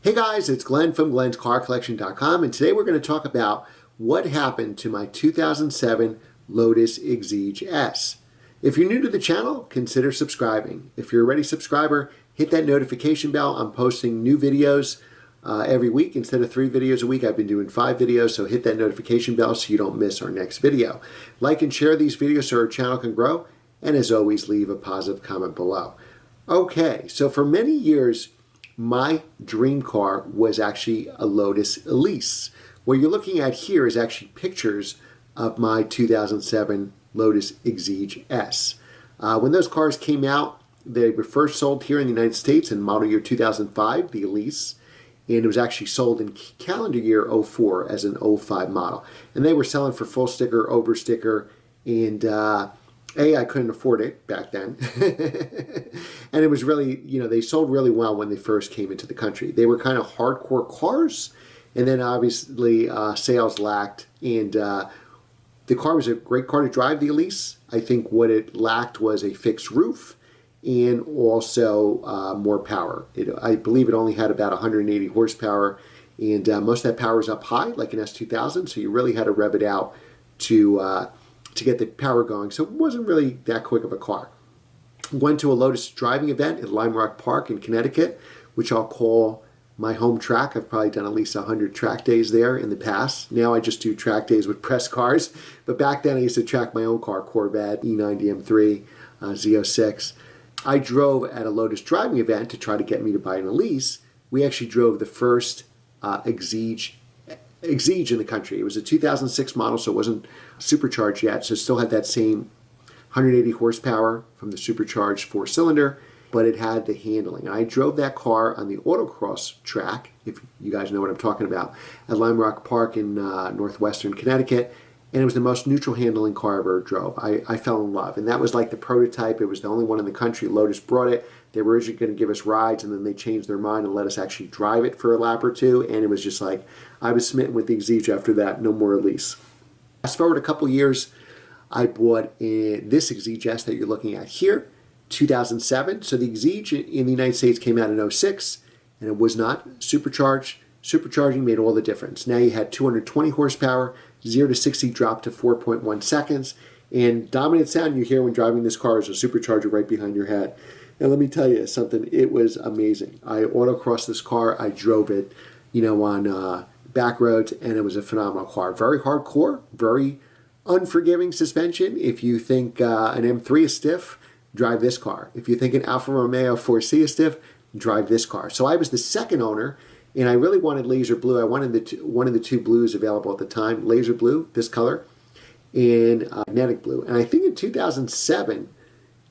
Hey guys, it's Glenn from glenscarcollection.com, and today we're going to talk about what happened to my 2007 Lotus Exige S. If you're new to the channel, consider subscribing. If you're already a subscriber, hit that notification bell. I'm posting new videos every week. Instead of 3 videos a week, I've been doing 5 videos, so hit that notification bell so you don't miss our next video. Like and share these videos so our channel can grow, and as always, leave a positive comment below. Okay, so for many years, my dream car was actually a Lotus Elise. What you're looking at here is actually pictures of my 2007 Lotus Exige S. When those cars came out, they were first sold here in the United States in model year 2005, the Elise, and it was actually sold in calendar year 04 as an 05 model. And they were selling for full sticker, over sticker, and I couldn't afford it back then. And it was really, they sold really well when they first came into the country. They were kind of hardcore cars, and then obviously sales lacked. And the car was a great car to drive, the Elise. I think what it lacked was a fixed roof and also more power. I believe it only had about 180 horsepower, and most of that power is up high, like an S2000, so you really had to rev it out to get the power going. So it wasn't really that quick of a car. Went to a Lotus driving event at Lime Rock Park in Connecticut, which I'll call my home track. I've probably done at least 100 track days there in the past. Now I just do track days with press cars. But back then I used to track my own car, Corvette, E90 M3, Z06. I drove at a Lotus driving event to try to get me to buy an Elise. We actually drove the first Exige in the country. It was a 2006 model, so it wasn't supercharged yet, so it still had that same 180 horsepower from the supercharged 4-cylinder, but it had the handling. And I drove that car on the autocross track, if you guys know what I'm talking about, at Lime Rock Park in northwestern Connecticut, and it was the most neutral handling car I ever drove. I fell in love, and that was like the prototype. It was the only one in the country. Lotus brought it. They were originally going to give us rides, and then they changed their mind and let us actually drive it for a lap or two, and it was just like, I was smitten with the Exige after that. No more Elise. Fast forward a couple years, I bought this Exige S that you're looking at here, 2007. So the Exige in the United States came out in 06, and it was not supercharged. Supercharging made all the difference. Now you had 220 horsepower, 0 to 60 dropped to 4.1 seconds, and dominant sound you hear when driving this car is a supercharger right behind your head. And let me tell you something, it was amazing. I autocrossed this car, I drove it, on back roads, and it was a phenomenal car. Very hardcore, very unforgiving suspension. If you think an M3 is stiff, drive this car. If you think an Alfa Romeo 4C is stiff, drive this car. So I was the second owner, and I really wanted laser blue. I wanted one of the 2 blues available at the time, laser blue, this color, and magnetic blue. And I think in 2007,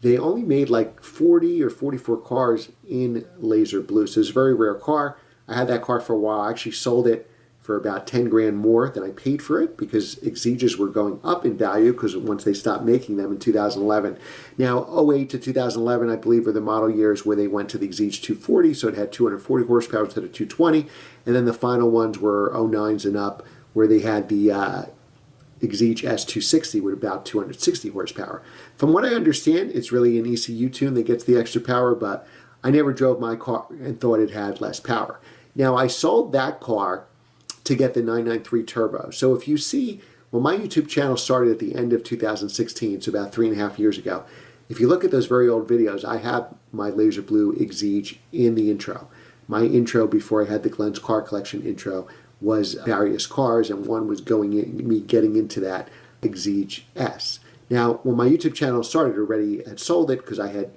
they only made like 40 or 44 cars in laser blue. So it's a very rare car. I had that car for a while. I actually sold it for about 10 grand more than I paid for it because Exiges were going up in value because once they stopped making them in 2011. Now, 08 to 2011, I believe, were the model years where they went to the Exige 240, so it had 240 horsepower instead of 220. And then the final ones were 09s and up, where they had the Exige S260 with about 260 horsepower. From what I understand, it's really an ECU tune that gets the extra power, but I never drove my car and thought it had less power. Now, I sold that car to get the 993 Turbo. So if you see, well, my YouTube channel started at the end of 2016, so about 3.5 years ago. If you look at those very old videos, I have my laser blue Exige in the intro. My intro before I had the Glenn's Car Collection intro was various cars, and one was me getting into that Exige S. Now, when my YouTube channel started, already had sold it because I had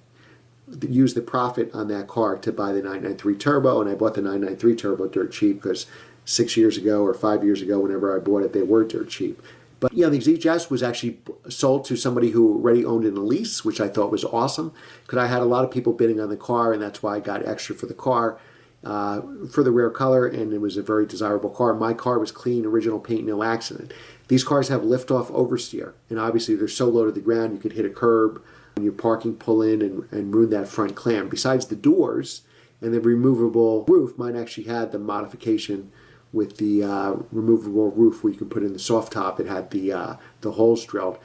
used the profit on that car to buy the 993 Turbo, and I bought the 993 Turbo dirt cheap because 6 years ago or 5 years ago, whenever I bought it, they were dirt cheap. But the Exige S was actually sold to somebody who already owned an Elise, which I thought was awesome because I had a lot of people bidding on the car, and that's why I got extra for the car. For the rare color, and it was a very desirable car. My car was clean, original paint, no accident. These cars have lift-off oversteer, and obviously they're so low to the ground you could hit a curb when you're parking, pull in, and ruin that front clam. Besides the doors and the removable roof, mine actually had the modification with the removable roof where you can put in the soft top. It had the holes drilled.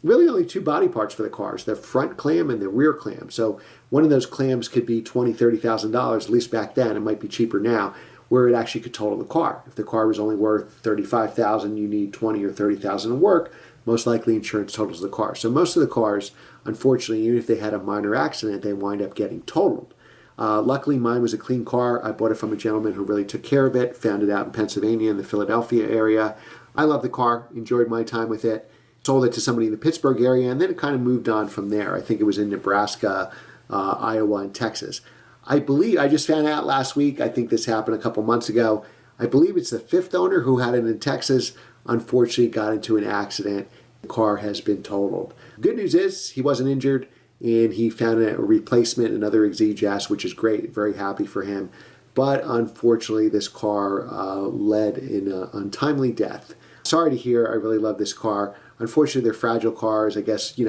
Really only 2 body parts for the cars, the front clam and the rear clam. So one of those clams could be $20,000, $30,000, at least back then. It might be cheaper now. where it actually could total the car. If the car was only worth $35,000, you need $20,000 or $30,000 to work, most likely insurance totals the car. So most of the cars, unfortunately, even if they had a minor accident, they wind up getting totaled. Luckily, mine was a clean car. I bought it from a gentleman who really took care of it, found it out in Pennsylvania, in the Philadelphia area. I love the car, enjoyed my time with it, sold it to somebody in the Pittsburgh area, and then it kind of moved on from there. I think it was in Nebraska, Iowa, and Texas. I believe, I just found out last week, I think this happened a couple months ago, I believe it's the fifth owner who had it in Texas, unfortunately got into an accident. The car has been totaled. Good news is he wasn't injured, and he found a replacement, another Exige S, which is great. Very happy for him. But unfortunately, this car led in an untimely death. Sorry to hear. I really love this car. Unfortunately, they're fragile cars. I guess,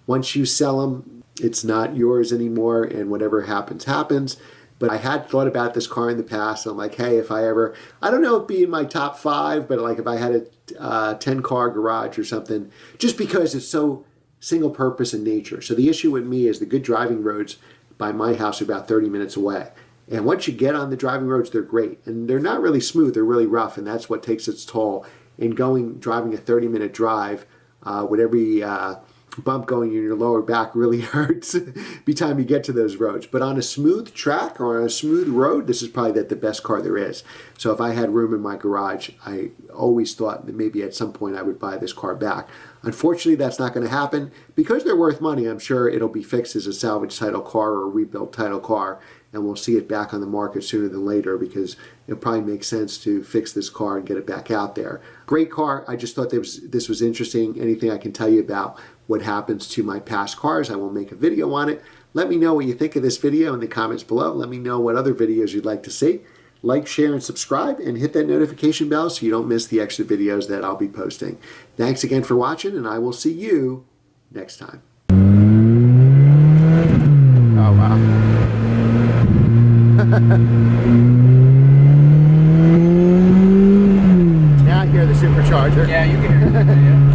once you sell them, it's not yours anymore, and whatever happens, happens. But I had thought about this car in the past. I'm like, hey, if I ever, I don't know if it'd be in my top 5, but like if I had a 10-car garage or something, just because it's so single purpose in nature. So the issue with me is the good driving roads by my house are about 30 minutes away. And once you get on the driving roads, they're great. And they're not really smooth, they're really rough, and that's what takes its toll. In driving a 30-minute drive with every bump going in your lower back really hurts by the time you get to those roads. But on a smooth track or on a smooth road, this is probably the best car there is. So if I had room in my garage, I always thought that maybe at some point I would buy this car back. Unfortunately, that's not going to happen. Because they're worth money, I'm sure it'll be fixed as a salvage title car or a rebuilt title car, and we'll see it back on the market sooner than later because it probably makes sense to fix this car and get it back out there. Great car. I just thought this was interesting. Anything I can tell you about what happens to my past cars, I will make a video on it. Let me know what you think of this video in the comments below. Let me know what other videos you'd like to see. Like, share, and subscribe, and hit that notification bell so you don't miss the extra videos that I'll be posting. Thanks again for watching, and I will see you next time. Oh, wow. Now I hear the supercharger. Yeah, you can hear it. Yeah.